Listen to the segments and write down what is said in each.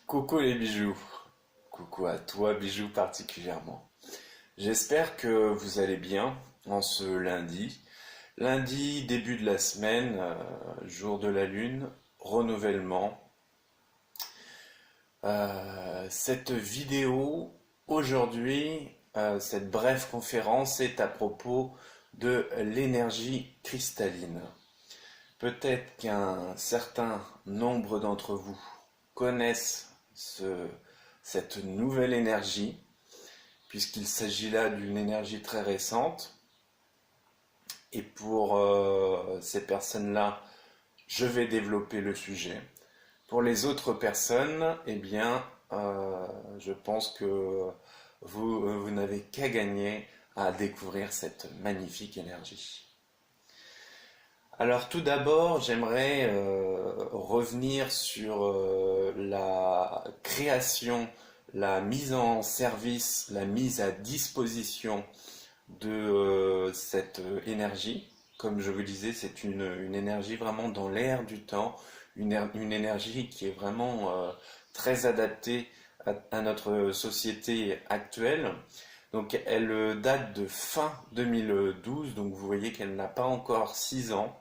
Coucou les bijoux, coucou à toi bijoux particulièrement. J'espère que vous allez bien en ce lundi. Lundi, début de la semaine, jour de la lune, renouvellement. Cette vidéo aujourd'hui, cette brève conférence est à propos de l'énergie cristalline. Peut-être qu'un certain nombre d'entre vous connaissent cette nouvelle énergie, puisqu'il s'agit là d'une énergie très récente. Et pour ces personnes-là, je vais développer le sujet. Pour les autres personnes, eh bien, je pense que vous n'avez qu'à gagner à découvrir cette magnifique énergie. Alors tout d'abord, j'aimerais revenir sur la création, la mise en service, la mise à disposition de cette énergie. Comme je vous disais, c'est une énergie vraiment dans l'air du temps, une énergie qui est vraiment très adaptée à notre société actuelle. Donc elle date de fin 2012, donc vous voyez qu'elle n'a pas encore 6 ans.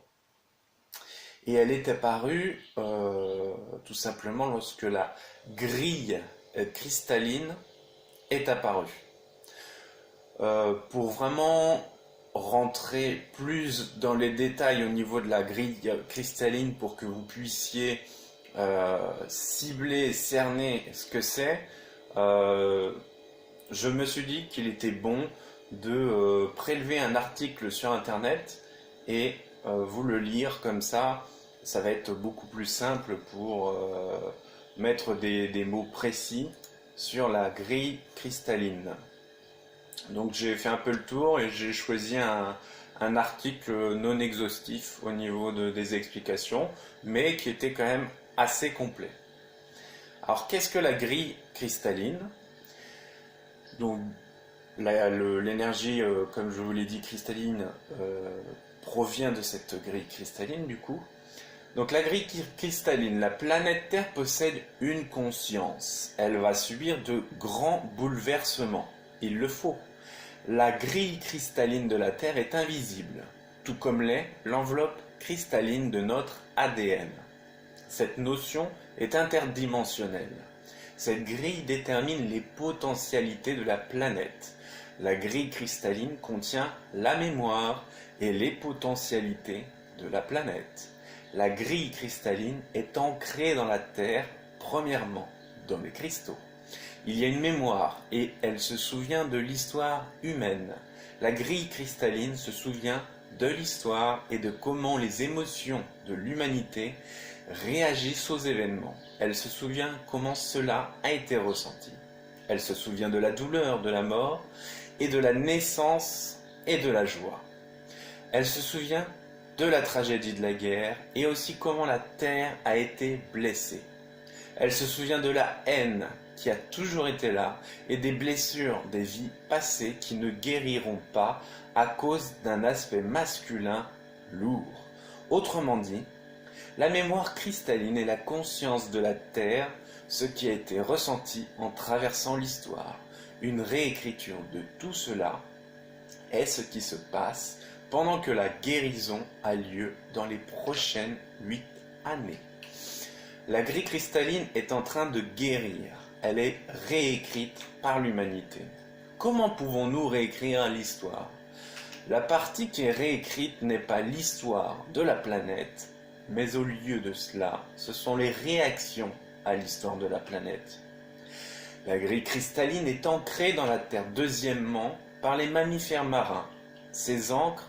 Et elle est apparue tout simplement lorsque la grille cristalline est apparue. Pour vraiment rentrer plus dans les détails au niveau de la grille cristalline pour que vous puissiez cibler, cerner ce que c'est, je me suis dit qu'il était bon de prélever un article sur Internet et vous le lire comme ça va être beaucoup plus simple pour mettre des mots précis sur la grille cristalline. Donc j'ai fait un peu le tour et j'ai choisi un article non exhaustif au niveau des explications, mais qui était quand même assez complet. Alors qu'est-ce que la grille cristalline? Donc l'énergie, comme je vous l'ai dit, cristalline, provient de cette grille cristalline du coup. Donc la grille cristalline, la planète Terre possède une conscience. Elle va subir de grands bouleversements. Il le faut. La grille cristalline de la Terre est invisible, tout comme l'est l'enveloppe cristalline de notre ADN. Cette notion est interdimensionnelle. Cette grille détermine les potentialités de la planète. La grille cristalline contient la mémoire et les potentialités de la planète. La grille cristalline est ancrée dans la Terre, premièrement, dans les cristaux. Il y a une mémoire et elle se souvient de l'histoire humaine. La grille cristalline se souvient de l'histoire et de comment les émotions de l'humanité réagissent aux événements. Elle se souvient comment cela a été ressenti. Elle se souvient de la douleur, de la mort et de la naissance et de la joie. Elle se souvient de la tragédie de la guerre et aussi comment la terre a été blessée. Elle se souvient de la haine qui a toujours été là et des blessures des vies passées qui ne guériront pas à cause d'un aspect masculin lourd. Autrement dit, la mémoire cristalline est la conscience de la terre, ce qui a été ressenti en traversant l'histoire. Une réécriture de tout cela est ce qui se passe pendant que la guérison a lieu dans les prochaines 8 années. La grille cristalline est en train de guérir. Elle est réécrite par l'humanité. Comment pouvons-nous réécrire l'histoire? La partie qui est réécrite n'est pas l'histoire de la planète, mais au lieu de cela, ce sont les réactions à l'histoire de la planète. La grille cristalline est ancrée dans la Terre, deuxièmement, par les mammifères marins. Ces ancres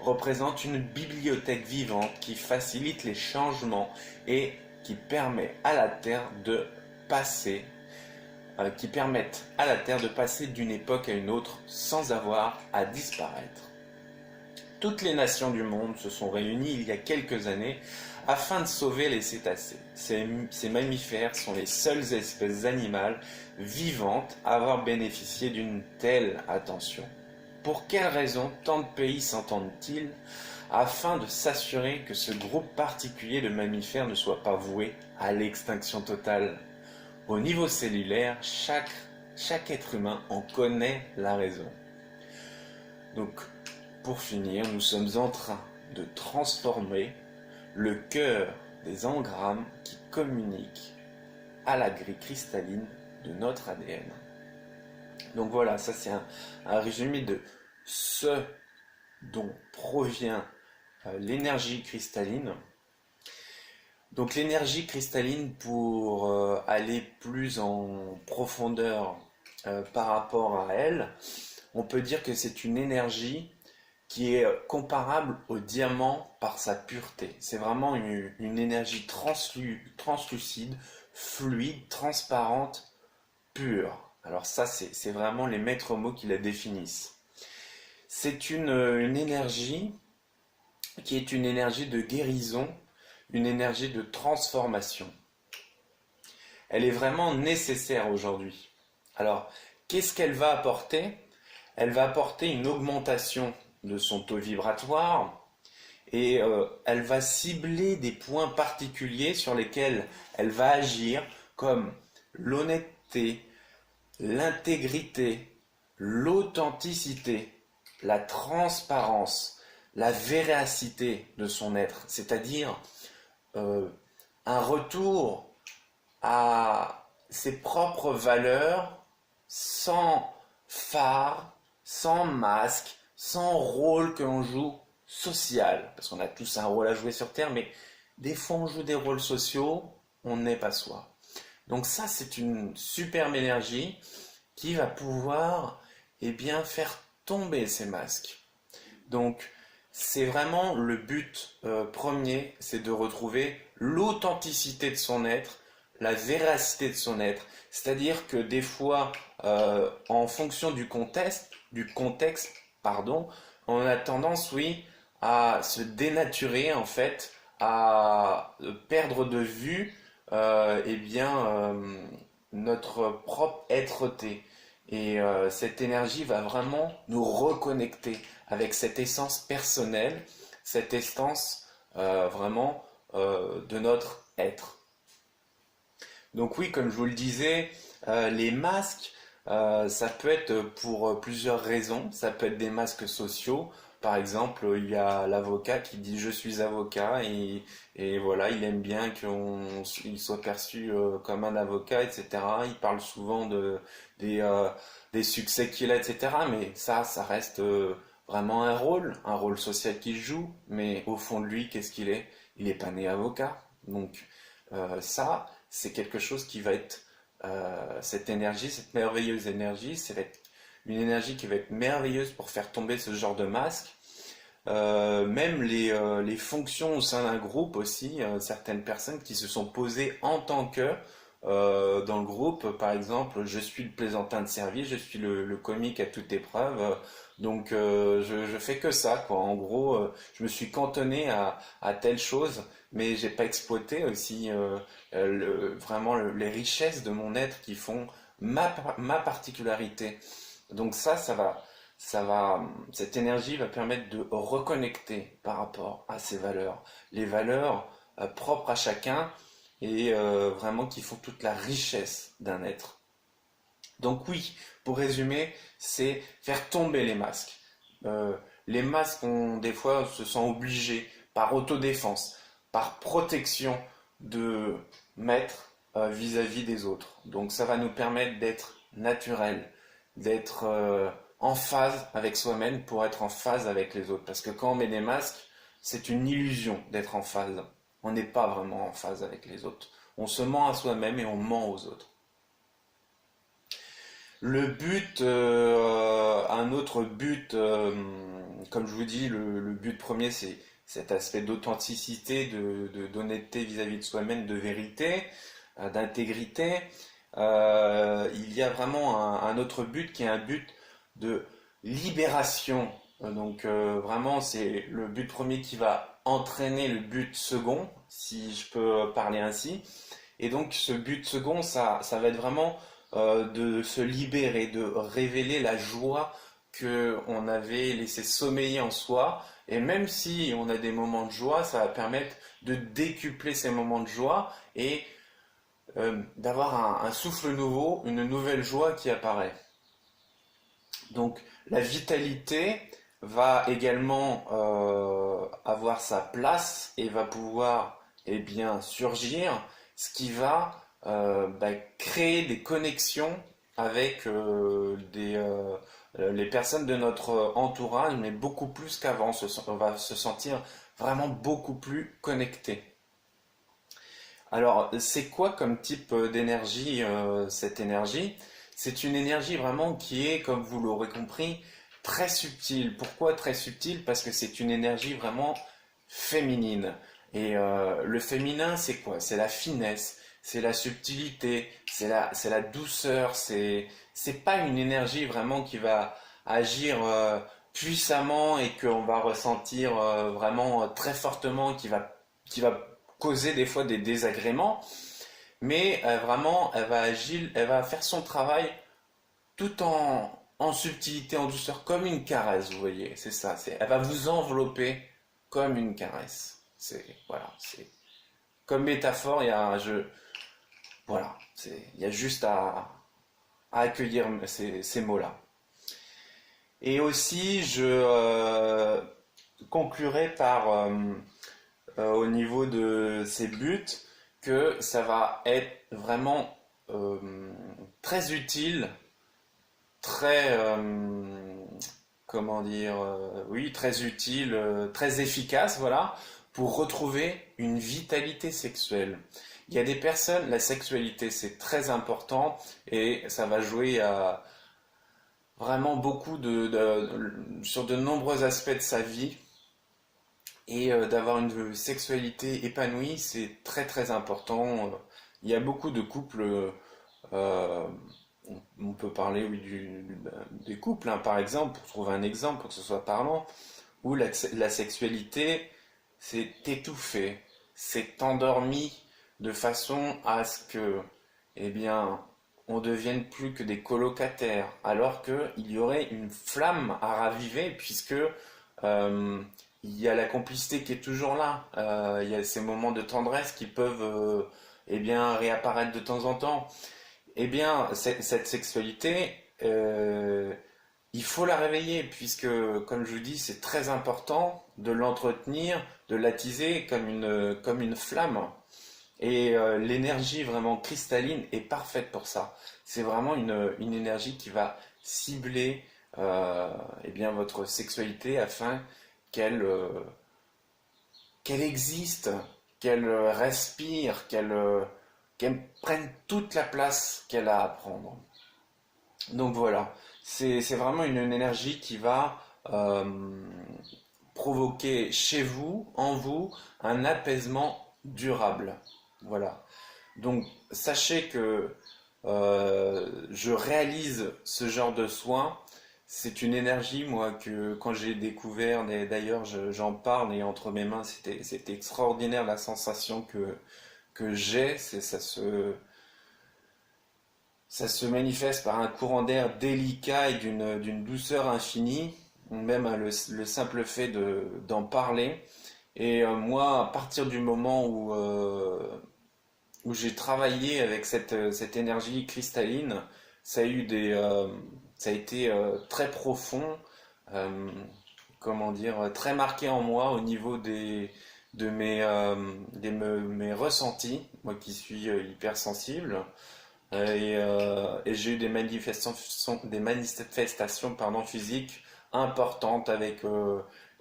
représentent une bibliothèque vivante qui facilite les changements et qui permet à la Terre de passer, d'une époque à une autre sans avoir à disparaître. Toutes les nations du monde se sont réunies il y a quelques années afin de sauver les cétacés. Ces mammifères sont les seules espèces animales vivantes à avoir bénéficié d'une telle attention. Pour quelles raisons tant de pays s'entendent-ils afin de s'assurer que ce groupe particulier de mammifères ne soit pas voué à l'extinction totale? au niveau cellulaire, chaque être humain en connaît la raison. Donc, pour finir, nous sommes en train de transformer le cœur des engrammes qui communiquent à la grille cristalline de notre ADN. Donc voilà, ça c'est un résumé de ce dont provient l'énergie cristalline. Donc l'énergie cristalline, pour aller plus en profondeur par rapport à elle, on peut dire que c'est une énergie qui est comparable au diamant par sa pureté. C'est vraiment une énergie translucide, fluide, transparente, pure. Alors ça, c'est vraiment les maîtres mots qui la définissent. C'est une énergie qui est une énergie de guérison, une énergie de transformation. Elle est vraiment nécessaire aujourd'hui. Alors, qu'est-ce qu'elle va apporter? Elle va apporter une augmentation de son taux vibratoire et elle va cibler des points particuliers sur lesquels elle va agir, comme l'honnêteté, l'intégrité, l'authenticité, la transparence, la véracité de son être, c'est-à-dire un retour à ses propres valeurs sans phare, sans masque, sans rôle que l'on joue social, parce qu'on a tous un rôle à jouer sur Terre, mais des fois on joue des rôles sociaux, on n'est pas soi. Donc ça, c'est une superbe énergie qui va pouvoir faire tomber ces masques. Donc c'est vraiment le but premier, c'est de retrouver l'authenticité de son être, la véracité de son être. C'est-à-dire que des fois, en fonction du contexte, on a tendance, oui, à se dénaturer, en fait, à perdre de vue notre propre être-té. Et cette énergie va vraiment nous reconnecter avec cette essence personnelle, cette essence de notre être. Donc oui, comme je vous le disais, les masques, ça peut être pour plusieurs raisons. Ça peut être des masques sociaux. Par exemple, il y a l'avocat qui dit je suis avocat et voilà, il aime bien qu'il soit perçu comme un avocat, etc. Il parle souvent des succès qu'il a, etc. Mais ça reste vraiment un rôle social qu'il joue. Mais au fond de lui, qu'est-ce qu'il est? Il n'est pas né avocat. Donc ça, c'est quelque chose qui va être cette énergie, cette merveilleuse énergie, ça va être une énergie qui va être merveilleuse pour faire tomber ce genre de masque. Même les fonctions au sein d'un groupe aussi, certaines personnes qui se sont posées en tant que dans le groupe, par exemple, je suis le plaisantin de service, je suis le comique à toute épreuve, donc je fais que ça, quoi. En gros, je me suis cantonné à telle chose, mais j'ai pas exploité aussi vraiment les richesses de mon être qui font ma particularité. Donc cette énergie va permettre de reconnecter par rapport à ces valeurs, les valeurs propres à chacun et vraiment qui font toute la richesse d'un être. Donc oui, pour résumer, c'est faire tomber les masques. Les masques, des fois, se sent obligés par autodéfense, par protection de mettre vis-à-vis des autres. Donc ça va nous permettre d'être naturel, d'être en phase avec soi-même pour être en phase avec les autres. Parce que quand on met des masques, c'est une illusion d'être en phase. On n'est pas vraiment en phase avec les autres. On se ment à soi-même et on ment aux autres. Le but, un autre but, comme je vous dis, le but premier, c'est cet aspect d'authenticité, d'honnêteté vis-à-vis de soi-même, de vérité, d'intégrité. Il y a vraiment un autre but qui est un but de libération. Donc vraiment, c'est le but premier qui va entraîner le but second, si je peux parler ainsi. Et donc ce but second, ça va être vraiment de se libérer, de révéler la joie qu'on avait laissé sommeiller en soi. Et même si on a des moments de joie, ça va permettre de décupler ces moments de joie et d'avoir un souffle nouveau, une nouvelle joie qui apparaît. Donc la vitalité va également avoir sa place et va pouvoir eh bien, surgir, ce qui va créer des connexions avec les personnes de notre entourage, mais beaucoup plus qu'avant. On va se sentir vraiment beaucoup plus connecté. Alors, c'est quoi comme type d'énergie, cette énergie? C'est une énergie vraiment qui est, comme vous l'aurez compris, très subtile. Pourquoi très subtile? Parce que c'est une énergie vraiment féminine. Et le féminin, c'est quoi? C'est la finesse, c'est la subtilité, c'est la douceur. C'est pas une énergie vraiment qui va agir puissamment et qu'on va ressentir vraiment très fortement, qui va causer des fois des désagréments, mais vraiment, elle va faire son travail tout en subtilité, en douceur, comme une caresse, vous voyez, c'est ça. Elle va vous envelopper comme une caresse. Voilà, c'est comme métaphore, voilà, il y a juste à accueillir ces mots-là. Et aussi, je conclurai par au niveau de ses buts, que ça va être vraiment très utile, très, comment dire, oui, très utile, très efficace, voilà, pour retrouver une vitalité sexuelle. Il y a des personnes, la sexualité c'est très important et ça va jouer à vraiment beaucoup sur de nombreux aspects de sa vie. Et d'avoir une sexualité épanouie, c'est très très important. Il y a beaucoup de couples, euh, on peut parler oui, des couples, hein, par exemple, pour trouver un exemple, pour que ce soit parlant, où la sexualité s'est étouffée, s'est endormie de façon à ce que, eh bien, on devienne plus que des colocataires, alors qu'il y aurait une flamme à raviver, puisque euh, il y a la complicité qui est toujours là. Il y a ces moments de tendresse qui peuvent eh bien, réapparaître de temps en temps. Eh bien, cette sexualité, il faut la réveiller, puisque, comme je vous dis, c'est très important de l'entretenir, de l'attiser comme une flamme. Et l'énergie vraiment cristalline est parfaite pour ça. C'est vraiment une énergie qui va cibler eh bien, votre sexualité afin qu'elle qu'elle existe, qu'elle respire, qu'elle prenne toute la place qu'elle a à prendre. Donc voilà, c'est vraiment une énergie qui va provoquer chez vous, en vous, un apaisement durable. Voilà. Donc sachez que je réalise ce genre de soins. C'est une énergie, moi, que quand j'ai découvert, et d'ailleurs j'en parle et entre mes mains, c'était extraordinaire la sensation que j'ai. Ça se manifeste par un courant d'air délicat et d'une douceur infinie, même le simple fait d'en parler. Et moi, à partir du moment où j'ai travaillé avec cette énergie cristalline, ça a eu ça a été très profond, euh, comment dire, très marqué en moi au niveau mes ressentis, moi qui suis hypersensible. Et j'ai eu des manifestations pardon, physiques importantes avec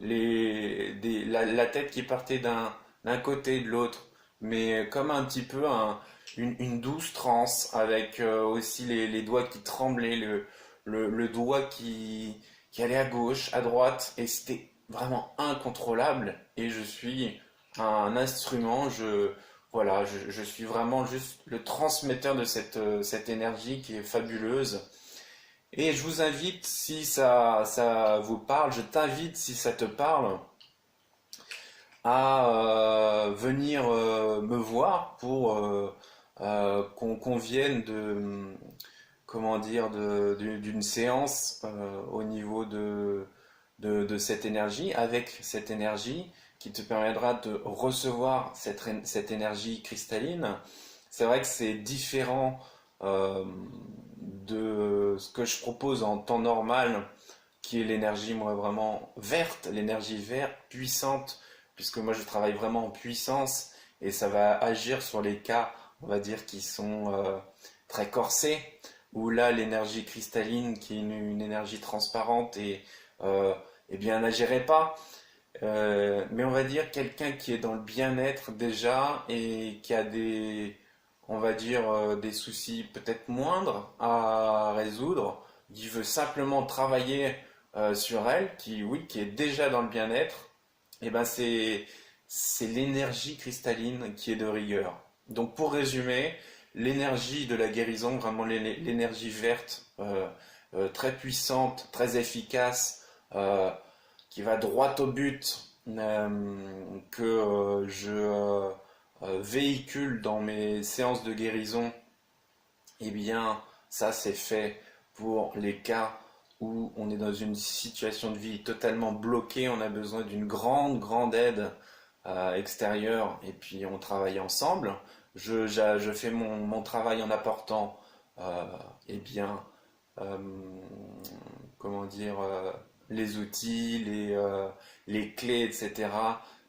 la tête qui partait d'un côté et de l'autre, mais comme un petit peu une douce transe avec aussi les doigts qui tremblaient, le doigt qui allait à gauche, à droite, et c'était vraiment incontrôlable. Et je suis un instrument, voilà, je suis vraiment juste le transmetteur de cette énergie qui est fabuleuse. Et je vous invite, si ça vous parle, je t'invite, si ça te parle, à venir me voir pour qu'on convienne comment dire, d'une séance au niveau de cette énergie, avec cette énergie qui te permettra de recevoir cette énergie cristalline c'est vrai que c'est différent de ce que je propose en temps normal, qui est l'énergie, moi, vraiment verte, l'énergie verte, puissante, puisque moi, je travaille vraiment en puissance, et ça va agir sur les cas, on va dire, qui sont très corsés, où là, l'énergie cristalline, qui est une énergie transparente, et eh bien, n'agirait pas. Mais on va dire quelqu'un qui est dans le bien-être déjà et qui a des, on va dire, des soucis peut-être moindres à résoudre, qui veut simplement travailler sur elle, qui, oui, qui est déjà dans le bien-être, et ben c'est l'énergie cristalline qui est de rigueur. Donc pour résumer, l'énergie de la guérison, vraiment l'énergie verte, très puissante, très efficace, qui va droit au but, que je véhicule dans mes séances de guérison, eh bien, ça c'est fait pour les cas où on est dans une situation de vie totalement bloquée, on a besoin d'une grande aide extérieure et puis on travaille ensemble. Je fais mon travail en apportant, euh, eh bien, euh, comment dire, les outils, les clés, etc.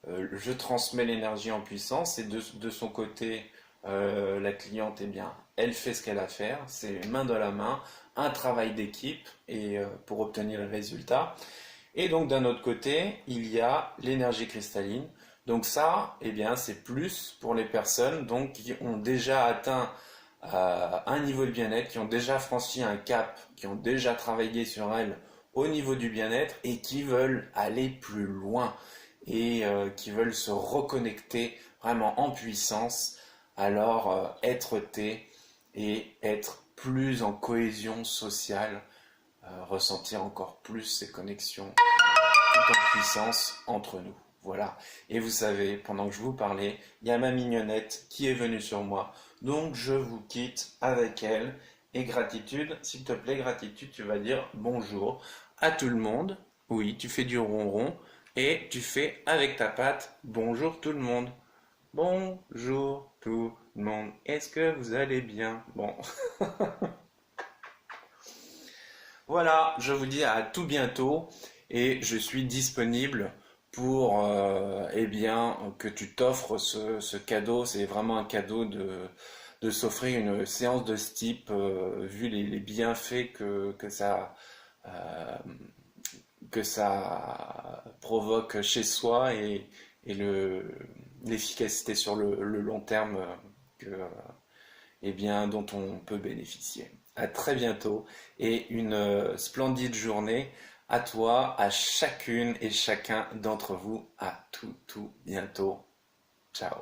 Je transmets l'énergie en puissance et de son côté, la cliente, eh bien, elle fait ce qu'elle a à faire, c'est main dans la main, un travail d'équipe et pour obtenir le résultat. Et donc d'un autre côté, il y a l'énergie cristalline. Donc ça, eh bien, c'est plus pour les personnes donc, qui ont déjà atteint un niveau de bien-être, qui ont déjà franchi un cap, qui ont déjà travaillé sur elles au niveau du bien-être et qui veulent aller plus loin et qui veulent se reconnecter vraiment en puissance à leur être-té et être plus en cohésion sociale, ressentir encore plus ces connexions tout en puissance entre nous. Voilà. Et vous savez, pendant que je vous parlais, il y a ma mignonnette qui est venue sur moi. Donc je vous quitte avec elle. Et gratitude, s'il te plaît, gratitude, tu vas dire bonjour à tout le monde. Oui, tu fais du ronron et tu fais avec ta patte bonjour tout le monde. Bonjour tout le monde. Est-ce que vous allez bien? Bon, voilà, je vous dis à tout bientôt et je suis disponible pour eh bien que tu t'offres ce cadeau. C'est vraiment un cadeau de s'offrir une séance de ce type, vu les bienfaits euh, que ça provoque chez soi et l'efficacité sur le long terme que, eh bien, dont on peut bénéficier. À très bientôt et une splendide journée à toi, à chacune et chacun d'entre vous. À tout bientôt. Ciao.